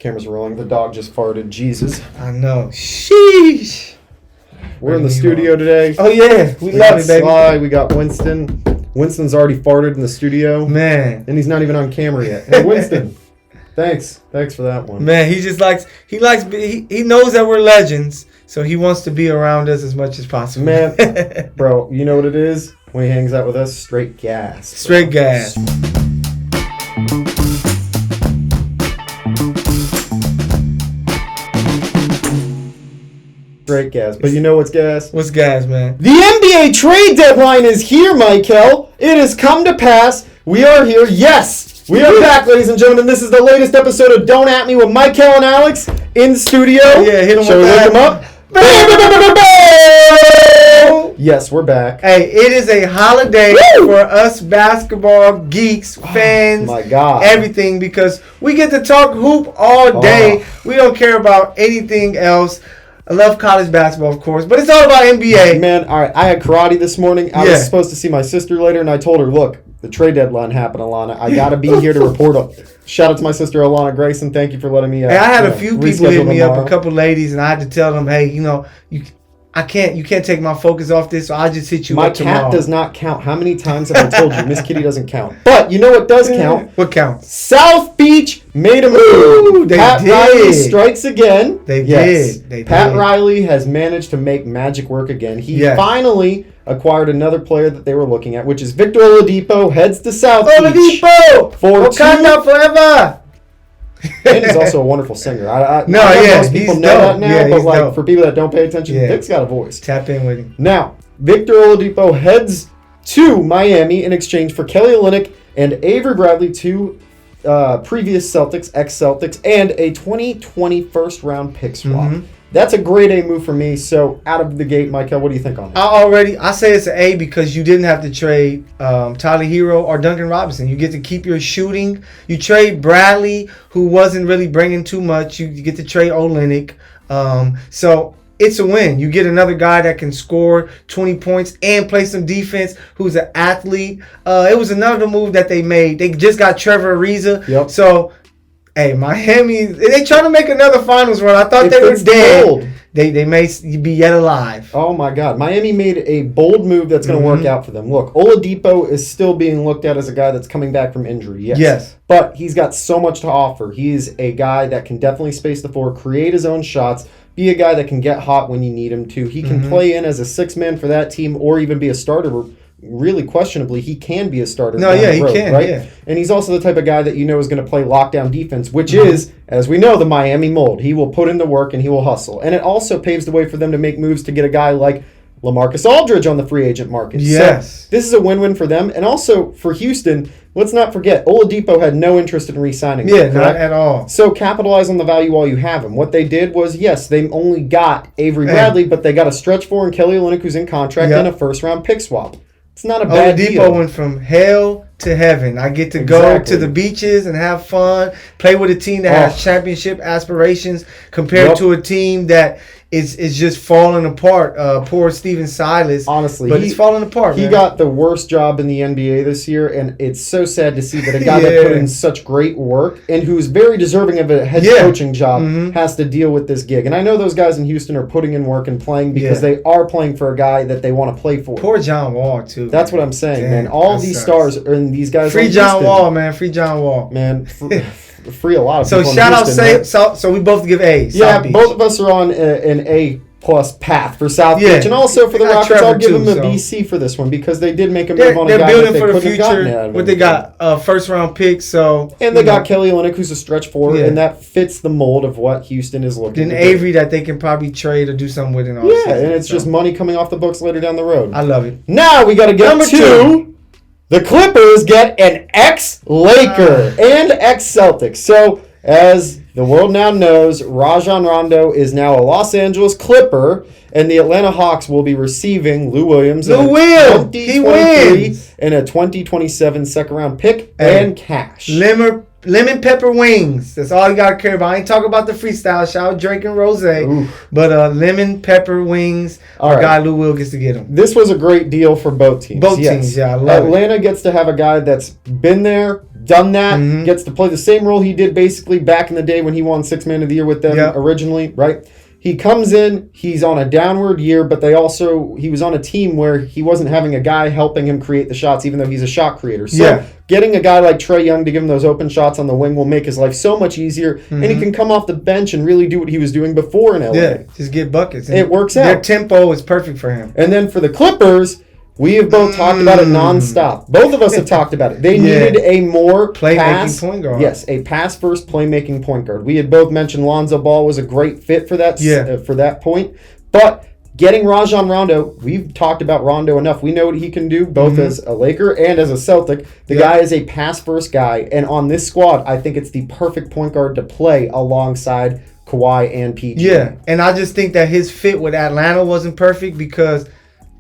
Cameras are rolling. The dog just farted. Jesus. I know. Sheesh. We're in the studio today. Oh, yeah. We love it, baby. Sly. We got Winston. Winston's already farted in the studio. Man. And he's not even on camera yet. Hey, Winston. Thanks for that one. Man, he knows that we're legends, so he wants to be around us as much as possible. Man, bro, you know what it is? When he hangs out with us, straight gas. Bro. Straight gas. Straight gas. But you know what's gas? What's gas, man? The NBA trade deadline is here, Michael. It has come to pass. We are here. Yes, we are back, ladies and gentlemen. This is the latest episode of Don't At Me with Michael and Alex in the studio. Yeah, hit them Shall we with look them up? Yes, we're back. Hey, it is a holiday for us basketball geeks, fans, my God. everything, because we get to talk hoop all day. We don't care about anything else. I love college basketball, of course, but it's all about NBA. Man, all right, I had karate this morning. I was supposed to see my sister later, and I told her, look, the trade deadline happened, Alana. I got to be here to report up. Shout out to my sister, Alana Grayson. Thank you for letting me Hey, I had a few people hit me up, a couple ladies, and I had to tell them, hey, you can't take my focus off this, so I'll just hit you up tomorrow. My cat does not count. How many times have I told you? Miss Kitty doesn't count. But you know what does count? What counts? South Beach made a move. Pat Riley strikes again. They did. Pat Riley has managed to make magic work again. He finally acquired another player that they were looking at, which is Victor Oladipo, heads to South Beach. Oladipo! Wakanda forever! And he's also a wonderful singer. Most people know that now, but like for people that don't pay attention, Vic's got a voice. Tap in with him. Now, Victor Oladipo heads to Miami in exchange for Kelly Olynyk and Avery Bradley, two previous Celtics, ex-Celtics, and a 2020 first-round pick swap. Mm-hmm. That's a grade A move for me. So out of the gate, Michael, what do you think on it? I say it's an A because you didn't have to trade Tyler Hero or Duncan Robinson. You get to keep your shooting. You trade Bradley, who wasn't really bringing too much. You get to trade Olynyk. So it's a win. You get another guy that can score 20 points and play some defense, who's an athlete. It was another move that they made. They just got Trevor Ariza. Yep. So, hey, Miami, they trying to make another finals run. I thought they were dead. They may be yet alive. Oh, my God. Miami made a bold move that's going to work out for them. Look, Oladipo is still being looked at as a guy that's coming back from injury. Yes. But he's got so much to offer. He's a guy that can definitely space the floor, create his own shots, be a guy that can get hot when you need him to. He can play in as a six-man for that team or even be a starter. Really questionably, he can be a starter. He can, right? Yeah. And he's also the type of guy that you know is going to play lockdown defense, which is, as we know, the Miami mold. He will put in the work and he will hustle. And it also paves the way for them to make moves to get a guy like LaMarcus Aldridge on the free agent market. Yes. So this is a win-win for them. And also for Houston, let's not forget, Oladipo had no interest in re-signing him. Yeah, not at all. So capitalize on the value while you have him. What they did was, yes, they only got Avery Bradley, but they got a stretch four and Kelly Olynyk, who's in contract, and a first-round pick swap. It's not a bad deal. Oladipo went from hell to heaven. I get to go to the beaches and have fun, play with a team that has championship aspirations compared to a team that is just falling apart. Poor Steven Silas. Honestly. But he's falling apart, He got the worst job in the NBA this year, and it's so sad to see that a guy that put in such great work and who's very deserving of a head coaching job has to deal with this gig. And I know those guys in Houston are putting in work and playing because they are playing for a guy that they want to play for. Poor John Wall, too. That's what I'm saying, man. All these stars and these guys Free John Wall, man. Free John Wall. Man, free a lot of people. So shout out, so we both give A's. Yeah, both of us are on an A plus path for South Beach, and also for the Rockets, I'll give them a BC for this one because they did make a move on a guy that they couldn't have gotten out of. What they got, first round pick, and they got Kelly Olynyk, who's a stretch forward, and that fits the mold of what Houston is looking. Then Avery that they can probably trade or do something with in all season. And it's just money coming off the books later down the road. I love it. Now we got to get Number two. The Clippers get an ex-Laker and ex-Celtics. So, as the world now knows, Rajon Rondo is now a Los Angeles Clipper, and the Atlanta Hawks will be receiving Lou Williams in a 2023 and a 2027 second-round pick and cash. Lemon pepper wings. That's all you gotta care about. I ain't talking about the freestyle. Shout out Drake and Rose. But lemon pepper wings. Our guy Lou Will gets to get them. This was a great deal for both teams. Both teams, I love Atlanta gets to have a guy that's been there, done that, gets to play the same role he did basically back in the day when he won Sixth Man of the Year with them originally, right? He comes in, he's on a downward year, but he was on a team where he wasn't having a guy helping him create the shots, even though he's a shot creator. So getting a guy like Trae Young to give him those open shots on the wing will make his life so much easier, and he can come off the bench and really do what he was doing before in LA. Yeah, just get buckets. It works out. Their tempo is perfect for him. And then for the Clippers, we have both talked about it nonstop. Both of us have talked about it. They needed a more playmaking point guard. Yes, a pass-first playmaking point guard. We had both mentioned Lonzo Ball was a great fit for that for that point. But getting Rajon Rondo, we've talked about Rondo enough. We know what he can do, both as a Laker and as a Celtic. The guy is a pass-first guy. And on this squad, I think it's the perfect point guard to play alongside Kawhi and PG. Yeah, and I just think that his fit with Atlanta wasn't perfect because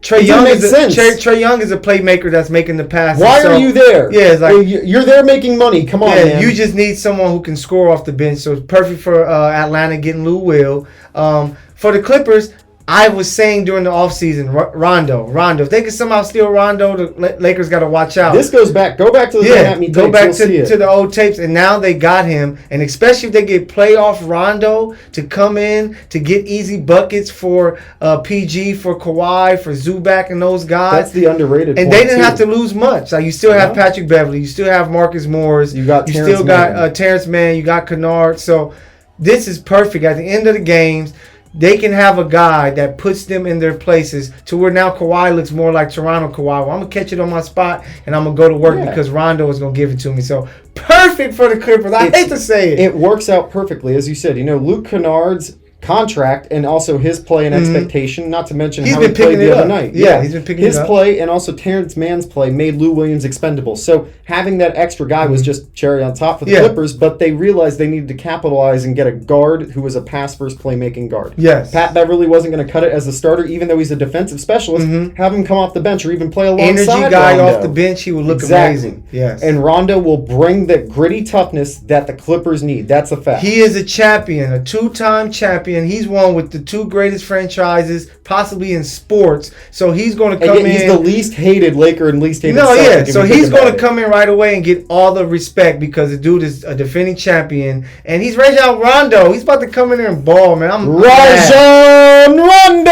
Trae Young is a playmaker that's making the passes. Why are you there? Yeah, it's like you're there making money. Come on, man. You just need someone who can score off the bench. So it's perfect for Atlanta getting Lou Will. For the Clippers, I was saying during the offseason, Rondo. If they can somehow steal Rondo, the Lakers got to watch out. This goes back. Go back to the tapes. Go back to the old tapes, and now they got him. And especially if they get playoff Rondo to come in to get easy buckets for PG, for Kawhi, for Zubac, and those guys. That's the underrated. And they didn't have to lose much. Like you still have Patrick Beverly, you still have Marcus Morris, you still got Terrence Mann, you got Kennard. So this is perfect. At the end of the games, they can have a guy that puts them in their places to where now Kawhi looks more like Toronto Kawhi. Well, I'm going to catch it on my spot, and I'm going to go to work because Rondo is going to give it to me. So, perfect for the Clippers. I hate to say it. It works out perfectly. As you said, Luke Kennard's contract and also his play and expectation, not to mention how he played the other night. Yeah, he's been picking his play and also Terrence Mann's play made Lou Williams expendable. So having that extra guy was just cherry on top for the Clippers, but they realized they needed to capitalize and get a guard who was a pass-first playmaking guard. Yes. Pat Beverly wasn't going to cut it as a starter, even though he's a defensive specialist. Have him come off the bench or even play alongside Energy guy Rondo. off the bench, he would look amazing. Yes. And Rondo will bring the gritty toughness that the Clippers need. That's a fact. He is a champion, a two-time champion. He's won with the two greatest franchises possibly in sports. So he's going to come in. He's the least hated Laker and least hated Celtic. So he's going to come in right away and get all the respect because the dude is a defending champion. And he's Rajon Rondo. He's about to come in there and ball, man. Rajon Rondo!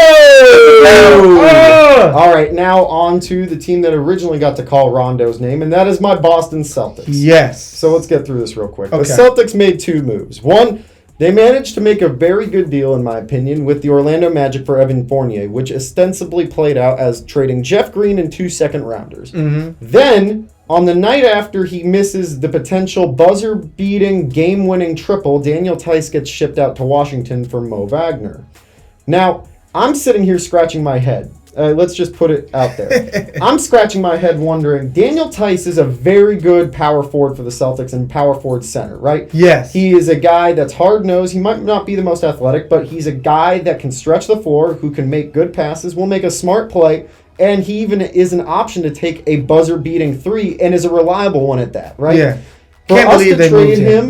All right, now on to the team that originally got to call Rondo's name, and that is my Boston Celtics. Yes. So let's get through this real quick. Okay. The Celtics made two moves. One, they managed to make a very good deal, in my opinion, with the Orlando Magic for Evan Fournier, which ostensibly played out as trading Jeff Green and 2 second-rounders. Then, on the night after he misses the potential buzzer-beating, game-winning triple, Daniel Tice gets shipped out to Washington for Mo Wagner. Now, I'm sitting here scratching my head. Let's just put it out there. I'm scratching my head wondering, Daniel Tice is a very good power forward for the Celtics and power forward center, right? Yes. He is a guy that's hard-nosed. He might not be the most athletic, but he's a guy that can stretch the floor, who can make good passes, will make a smart play, and he even is an option to take a buzzer-beating three and is a reliable one at that, right? Yeah. For us to trade him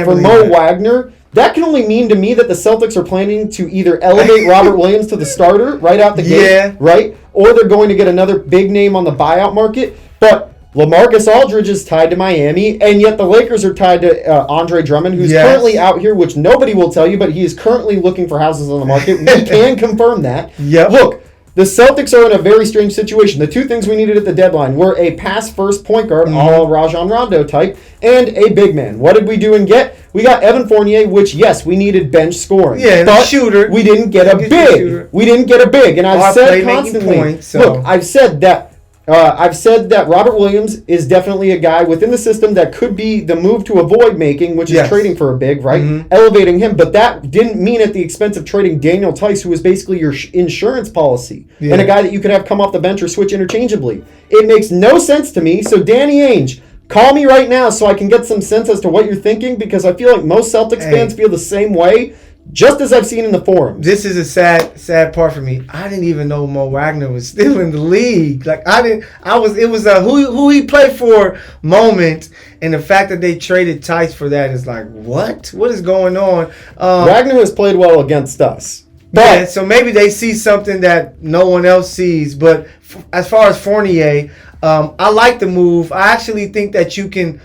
for Mo Wagner, that can only mean to me that the Celtics are planning to either elevate Robert Williams to the starter right out the gate, right? Or they're going to get another big name on the buyout market. But LaMarcus Aldridge is tied to Miami, and yet the Lakers are tied to Andre Drummond, who's currently out here, which nobody will tell you, but he is currently looking for houses on the market. We can confirm that. Look, the Celtics are in a very strange situation. The two things we needed at the deadline were a pass-first point guard, a la Rajon Rondo type, and a big man. What did we do and get? We got Evan Fournier, which, yes, we needed bench scoring. Yeah, but a shooter. We didn't get a big. We didn't get a big. And I've said constantly, look, I've said that Robert Williams is definitely a guy within the system that could be the move to avoid making, which is trading for a big, right? Elevating him. But that didn't mean at the expense of trading Daniel Tice, who was basically your insurance policy, and a guy that you could have come off the bench or switch interchangeably. It makes no sense to me. So Danny Ainge, call me right now so I can get some sense as to what you're thinking, because I feel like most Celtics fans feel the same way, just as I've seen in the forums. This is a sad part for me. I didn't even know Mo Wagner was still in the league. Like it was a who he played for moment, and the fact that they traded Tice for that is like, what is going on? Wagner has played well against us. But so maybe they see something that no one else sees. But as far as Fournier, I like the move. I actually think that you can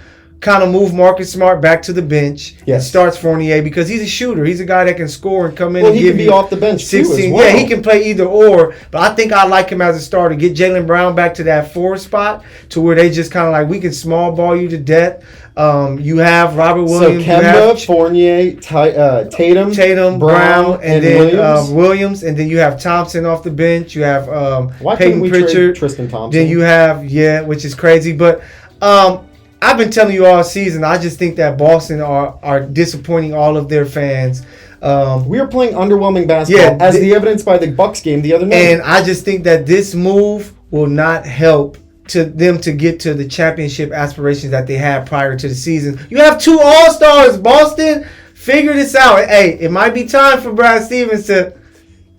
kind of move Marcus Smart back to the bench and Yes. starts Fournier because he's a shooter. He's a guy that can score and come in Well, and he give can be you off the bench 16. too as well. Yeah, he can play either or, but I think I like him as a starter. Get Jaylen Brown back to that 4 spot to where they just kind of like, we can small ball you to death. You have Robert Williams. So Kemba, Fournier, Tatum, Brown, and then Williams. Williams, and then you have Thompson off the bench. You have Why Peyton couldn't we Pritchard. trade Tristan Thompson? Then you have which is crazy, but I've been telling you all season. I just think that Boston are disappointing all of their fans. We are playing underwhelming basketball, as the evidenced by the Bucks game the other night. And I just think that this move will not help to them to get to the championship aspirations that they had prior to the season. You have 2 All-Stars, Boston. Figure this out. Hey, it might be time for Brad Stevens to...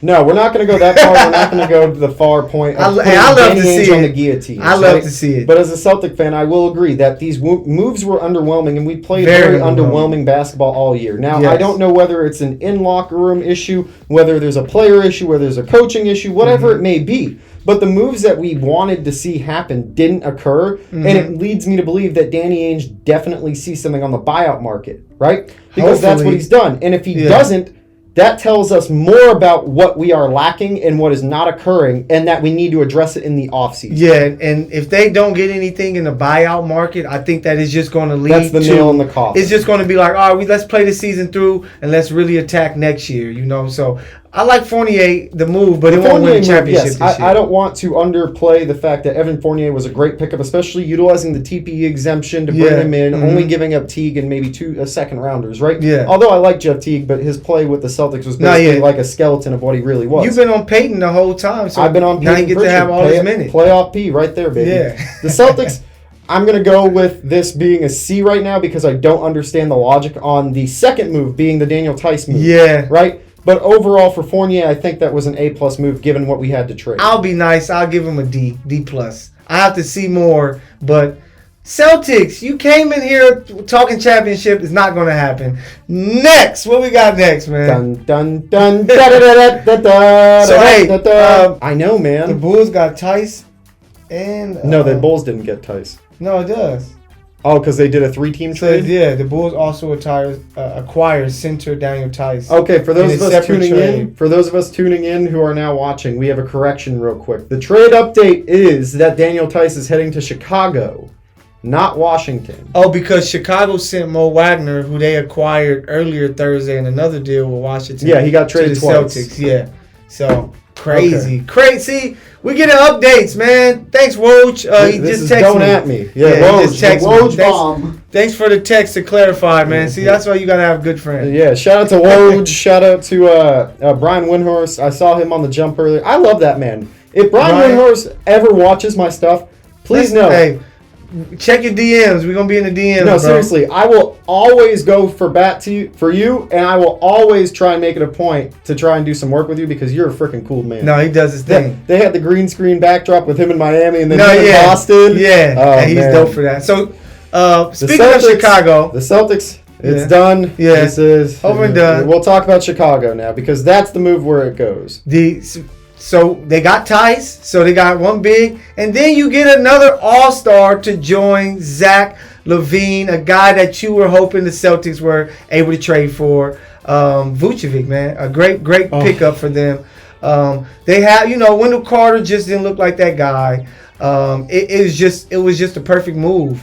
No, we're not going to go that far. We're not going to go to the far point of putting I love Danny to Ainge see on it. the guillotine. I love to see it. But as a Celtic fan, I will agree that these moves were underwhelming, and we played Very very underwhelming basketball all year. Now, Yes. I don't know whether it's an in-locker room issue, whether there's a player issue, whether there's a coaching issue, whatever it may be. But the moves that we wanted to see happen didn't occur, and it leads me to believe that Danny Ainge definitely sees something on the buyout market, right? Because that's what he's done. And if he doesn't, that tells us more about what we are lacking and what is not occurring, and that we need to address it in the offseason. Yeah, and if they don't get anything in the buyout market, I think that is just going to lead That's the nail in the coffin. It's just going to be like, all right, let's play the season through and let's really attack next year, So I like Fournier, the move, but it won't win the championship this year. I don't want to underplay the fact that Evan Fournier was a great pickup, especially utilizing the TPE exemption to bring him in, only giving up Teague and maybe 2 second rounders, right? Yeah. Although I like Jeff Teague, but his play with the Celtics was basically like a skeleton of what he really was. You've been on Peyton the whole time, so I've been on Peyton. now you get to have all his minutes. Playoff P right there, baby. Yeah. The Celtics, I'm going to go with this being a C right now because I don't understand the logic on the second move being the Daniel Tice move. Yeah. Right? But overall for Fournier, I think that was an A+ move given what we had to trade. I'll be nice. I'll give him a D+. I have to see more, but Celtics, you came in here talking championship. It's not going to happen. Next, what we got next, man? Dun, dun, dun, da, da, da, da, da, So, hey, da, da. I know, man. The Bulls got Tice and... no, the Bulls didn't get Tice. No, it does. Oh, because they did a 3-team trade? Yeah, the Bulls also acquired center Daniel Tice. Okay, for those of us tuning in who are now watching, we have a correction real quick. The trade update is that Daniel Tice is heading to Chicago, not Washington. Oh, because Chicago sent Mo Wagner, who they acquired earlier Thursday in another deal with Washington. Yeah, he got traded to the twice. Celtics. Yeah, so crazy. See, we getting updates, man. Thanks, Woj. He this just is texted going me. at me. He just texted me. Woj bomb. Thanks for the text to clarify, man. See, that's why you gotta have good friends. Yeah, shout out to Woj. Shout out to Brian Windhorst. I saw him on the jump earlier. I love that man. If Brian Windhorst ever watches my stuff, please know. Hey, check your DMs. We're gonna be in the DMs. No, bro. seriously, I will always go for you, and I will always try and make it a point to try and do some work with you because you're a freaking cool man. No, he does his thing. They had the green screen backdrop with him in Miami and then him in Boston. Yeah, oh, he's man. dope for that. So, speaking of Chicago, the Celtics, it's done. Yeah, this is over and done. We'll talk about Chicago now because that's the move where it goes. So they got Tice, so they got one big, and then you get another All-Star to join Zach LaVine, a guy that you were hoping the Celtics were able to trade for. Vucevic, man, a great pickup for them. They have, Wendell Carter just didn't look like that guy. It was just a perfect move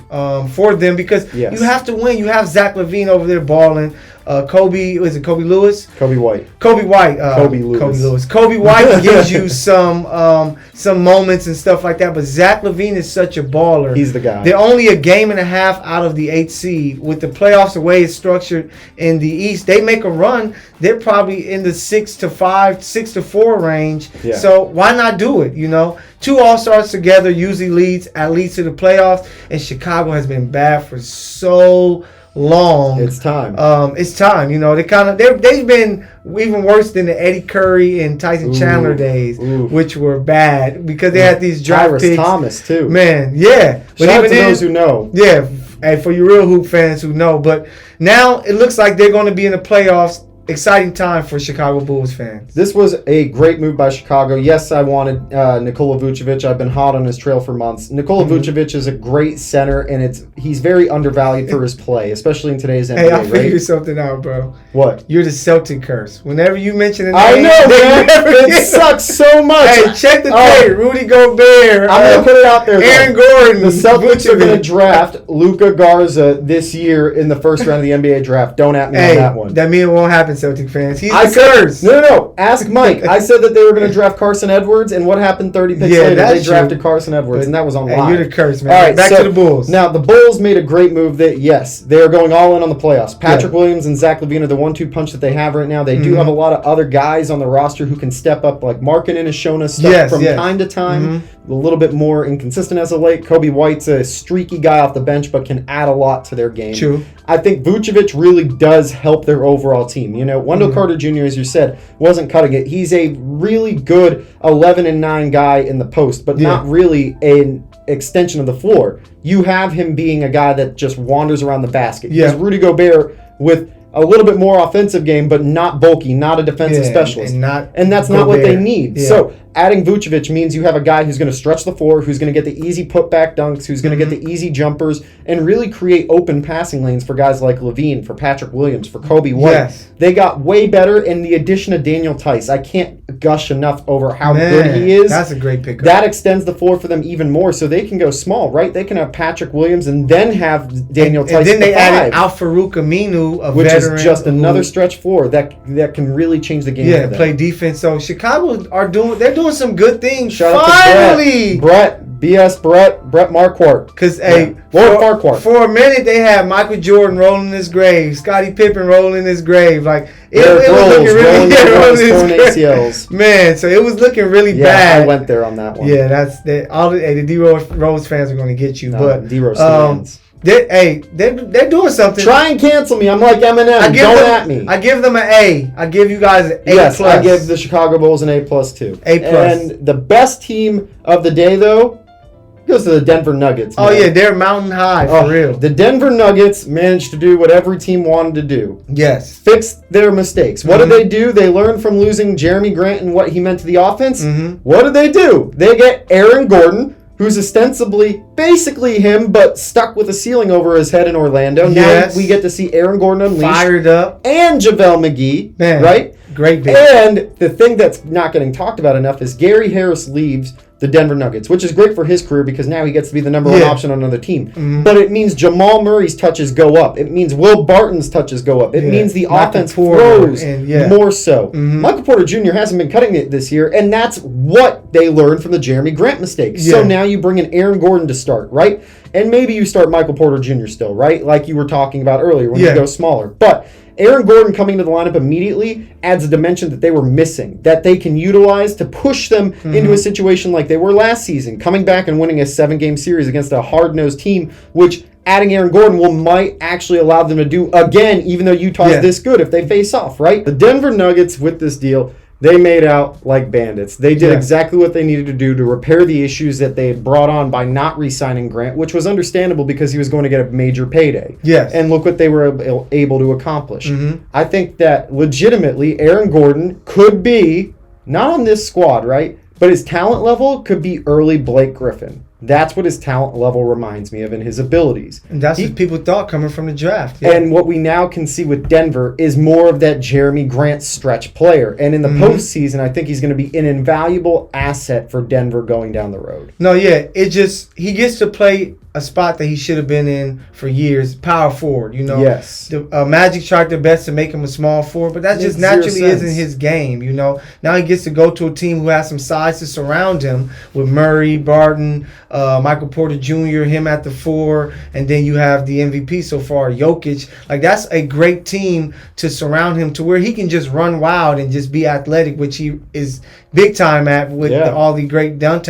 for them because you have to win. You have Zach LaVine over there balling. Kobe Lewis? Kobe White. Kobe White gives you some moments and stuff like that, but Zach LaVine is such a baller. He's the guy. They're only a game and a half out of the 8th seed. With the playoffs the way it's structured in the East, they make a run. They're probably in the 6-5, 6-4 range. Yeah. So why not do it? 2 All-Stars together usually leads at least to the playoffs, and Chicago has been bad for so long. It's time. It's time. They've been even worse than the Eddie Curry and Tyson Chandler days, which were bad because they had these draft picks. Thomas too. Man, yeah. But shout out to those who know. Yeah, and for your real hoop fans who know. But now it looks like they're going to be in the playoffs exciting time for Chicago Bulls fans. This was a great move by Chicago. Yes, I wanted Nikola Vucevic. I've been hot on his trail for months. Nikola Vucevic is a great center, and he's very undervalued for his play, especially in today's NBA. Hey, I'll figure something out, bro. What? You're the Celtic curse. Whenever you mention a name, I know, man. It sucks so much. Hey, check the tape. Rudy Gobert. I'm going to put it out there. Aaron Gordon. The Celtics are going to draft Luka Garza this year in the first round of the NBA draft. Don't at me on that one. That means it won't happen, Celtic fans. He's the curse. No. Ask Mike. I said that they were going to draft Carson Edwards, and what happened 30 picks later? They drafted Carson Edwards, and that was on live. You're the curse, man. All right, back to the Bulls. Now, the Bulls made a great move that, yes, they are going all in on the playoffs. Patrick Williams and Zach LaVine are the 1-2 punch that they have right now. They do have a lot of other guys on the roster who can step up, like Markkanen has shown us stuff from time to time. A little bit more inconsistent as of late. Kobe White's a streaky guy off the bench, but can add a lot to their game. True. I think Vucevic really does help their overall team. You know, Wendell Carter Jr., as you said, wasn't cutting it. He's a really good 11-9 guy in the post, but not really an extension of the floor. You have him being a guy that just wanders around the basket. Because Rudy Gobert with a little bit more offensive game, but not bulky, not a defensive specialist. And that's not what they need. So adding Vucevic means you have a guy who's going to stretch the floor, who's going to get the easy putback dunks, who's going to get the easy jumpers, and really create open passing lanes for guys like LaVine, for Patrick Williams, for Kobe White. They got way better in the addition of Daniel Tice. I can't gush enough over how good he is. That's a great pickup. That extends the floor for them even more, so they can go small, right? They can have Patrick Williams and then have Daniel Tice. And then they added Al-Farouq Aminu, a which veteran. Is just another stretch floor that can really change the game. Yeah, play defense. So Chicago they're doing some good things. Shout Finally, out to Brett Marquardt. Because Lord Farquhar. For a minute they had Michael Jordan rolling in his grave, Scottie Pippen rolling in his grave, like it was looking really rolling his ACLs. Man, so it was looking really bad. I went there on that one. Yeah, the D Rose fans are going to get you, but D Rose fans. They're doing something. Try and cancel me. I'm like Eminem. Don't at me. I give them an A. I give you guys an A+. Yes, I give the Chicago Bulls an A+ too. A+. And the best team of the day, though, goes to the Denver Nuggets. Man. Oh, yeah, they're mountain high, for real. The Denver Nuggets managed to do what every team wanted to do. Yes. Fix their mistakes. What did they do? They learned from losing Jeremy Grant and what he meant to the offense. What did they do? They get Aaron Gordon, who's ostensibly basically him, but stuck with a ceiling over his head in Orlando. Now we get to see Aaron Gordon unleashed. Fired up. And JaVale McGee, right? Great bit. And the thing that's not getting talked about enough is Gary Harris leaves the Denver Nuggets, which is great for his career because now he gets to be the number one option on another team. But it means Jamal Murray's touches go up. It means Will Barton's touches go up. It means the offense flows more so. Michael Porter Jr. hasn't been cutting it this year, and that's what they learned from the Jeremy Grant mistakes. So now you bring in Aaron Gordon to start, right? And maybe you start Michael Porter Jr. still, right? Like you were talking about earlier when you go smaller. But Aaron Gordon coming to the lineup immediately adds a dimension that they were missing, that they can utilize to push them into a situation like they were last season, coming back and winning a 7-game series against a hard-nosed team, which adding Aaron Gordon might actually allow them to do again, even though Utah's this good if they face off, right? The Denver Nuggets with this deal, they made out like bandits. They did exactly what they needed to do to repair the issues that they had brought on by not re-signing Grant, which was understandable because he was going to get a major payday. Yes. And look what they were able to accomplish. I think that legitimately Aaron Gordon could be, not on this squad, right? But his talent level could be early Blake Griffin. That's what his talent level reminds me of and his abilities. And that's what people thought coming from the draft. And what we now can see with Denver is more of that Jeremy Grant stretch player. And in the postseason, I think he's going to be an invaluable asset for Denver going down the road. No, he gets to play a spot that he should have been in for years, power forward, you know. Yes. The Magic tried their best to make him a small forward, but that just naturally isn't his game, you know. Now he gets to go to a team who has some size to surround him with Murray, Barton, Michael Porter Jr., him at the 4, and then you have the MVP so far, Jokic. Like, that's a great team to surround him to where he can just run wild and just be athletic, which he is big time at with all the great dunk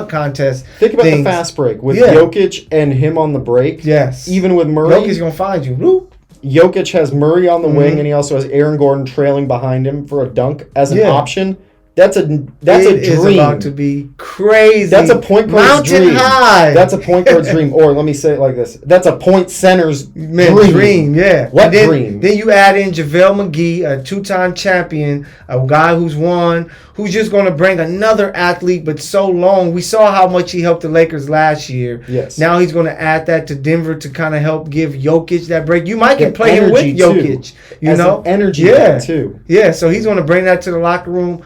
contests. Think about the fast break with Jokic and him on the break. Yes. Even with Murray. Jokic's going to find you. Woo. Jokic has Murray on the wing, and he also has Aaron Gordon trailing behind him for a dunk as an option. That's a dream. It's about to be crazy. That's a point guard's dream. Mountain high. That's a point guard's dream. Or let me say it like this. That's a point center's dream. Yeah. What dream? Then you add in JaVale McGee, a 2-time champion, a guy who's who's just going to bring another athlete, but so long. We saw how much he helped the Lakers last year. Yes. Now he's going to add that to Denver to kind of help give Jokic that break. You might can play him with Jokic. You know? Energy too. Yeah, so he's going to bring that to the locker room.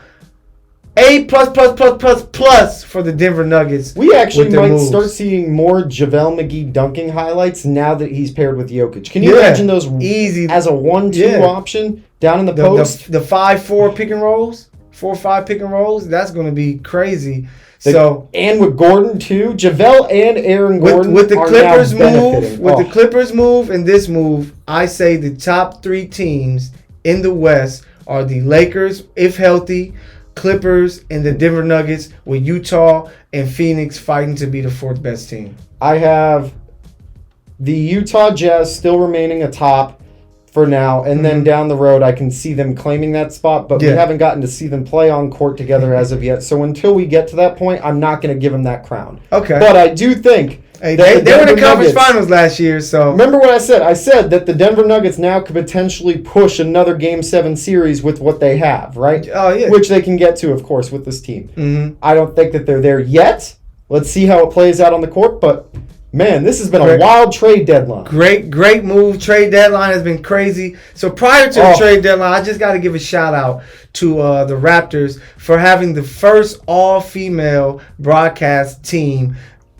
A plus for the Denver Nuggets. We actually might start seeing more JaVale McGee dunking highlights now that he's paired with Jokic. Can you imagine those easy as a 1-2 option down in the post? The 5-4 pick and rolls, 4-5 pick and rolls. That's going to be crazy. And with Gordon too, JaVale and Aaron Gordon with the Clippers move, the Clippers move and this move, I say the top 3 teams in the West are the Lakers, if healthy, Clippers, and the Denver Nuggets, with Utah and Phoenix fighting to be the 4th best team. I have the Utah Jazz still remaining atop for now, and then down the road I can see them claiming that spot, but we haven't gotten to see them play on court together as of yet. So until we get to that point, I'm not going to give them that crown. Okay. But I do think they were in the conference finals last year, so... Remember what I said? I said that the Denver Nuggets now could potentially push another Game 7 series with what they have, right? Oh, yeah. Which they can get to, of course, with this team. Mm-hmm. I don't think that they're there yet. Let's see how it plays out on the court, but... Man, this has been a wild trade deadline. Great move. Trade deadline has been crazy. So prior to the trade deadline, I just got to give a shout out to the Raptors for having the first all-female broadcast team.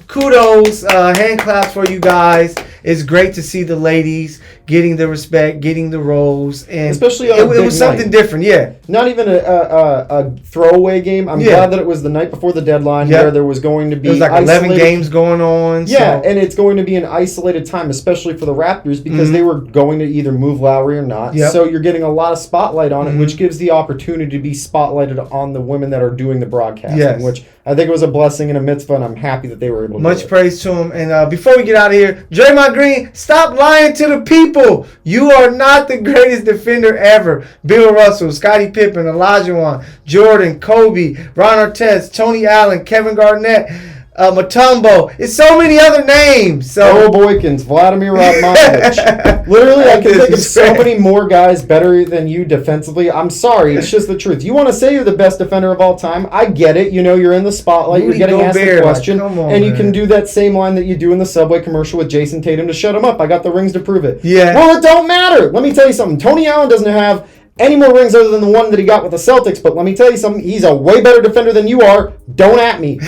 Kudos, hand claps for you guys. It's great to see the ladies getting the respect, getting the roles, and especially on it was something different. Yeah, not even a throwaway game. I'm glad that it was the night before the deadline where there was going to be. It was like 11 games going on. Yeah, and it's going to be an isolated time, especially for the Raptors because they were going to either move Lowry or not. Yep. So you're getting a lot of spotlight on it, which gives the opportunity to be spotlighted on the women that are doing the broadcasting, which I think it was a blessing and a mitzvah, and I'm happy that they were able to do it. Much praise to him. And before we get out of here, Draymond Green, stop lying to the people. You are not the greatest defender ever. Bill Russell, Scottie Pippen, Olajuwon, Jordan, Kobe, Ron Artest, Tony Allen, Kevin Garnett, Mutombo. It's so many other names. So Boykins, Vladimir Radmanovic. Literally, I can think of so many more guys better than you defensively. I'm sorry, it's just the truth. You want to say you're the best defender of all time? I get it. You know, you're in the spotlight. You're getting asked the question, you can do that same line that you do in the Subway commercial with Jason Tatum to shut him up. I got the rings to prove it. Yeah. Well, it don't matter. Let me tell you something. Tony Allen doesn't have any more rings other than the one that he got with the Celtics, but let me tell you something. He's a way better defender than you are. Don't at me.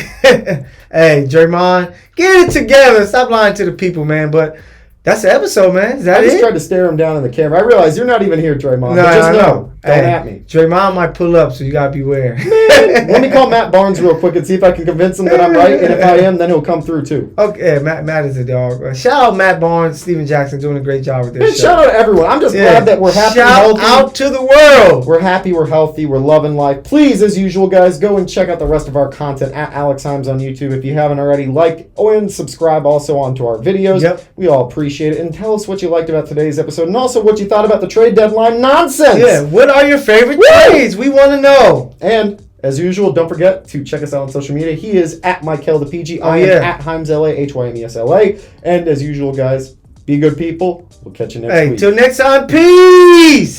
Hey, Draymond, get it together. Stop lying to the people, man. But that's the episode, man. Is that I just tried to stare him down in the camera. I realize you're not even here, Draymond. No, but just know. Don't at me. Draymond might pull up, so you got to beware. Man, let me call Matt Barnes real quick and see if I can convince him that I'm right. And if I am, then he'll come through, too. Okay, Matt is a dog. Shout out Matt Barnes, Steven Jackson doing a great job with this show. Shout out to everyone. I'm just glad that we're happy and healthy. Shout out to the world. We're happy, we're healthy, we're loving life. Please, as usual, guys, go and check out the rest of our content at Alex Himes on YouTube. If you haven't already, like and subscribe also onto our videos. Yep. We all appreciate it. And tell us what you liked about today's episode and also what you thought about the trade deadline nonsense. Yeah, what are your favorite trades? We want to know. And as usual, don't forget to check us out on social media. He is at Michael the PG. I am at HimesLA, HYMESLA. And as usual, guys, be good people. We'll catch you next week. Till next time, peace!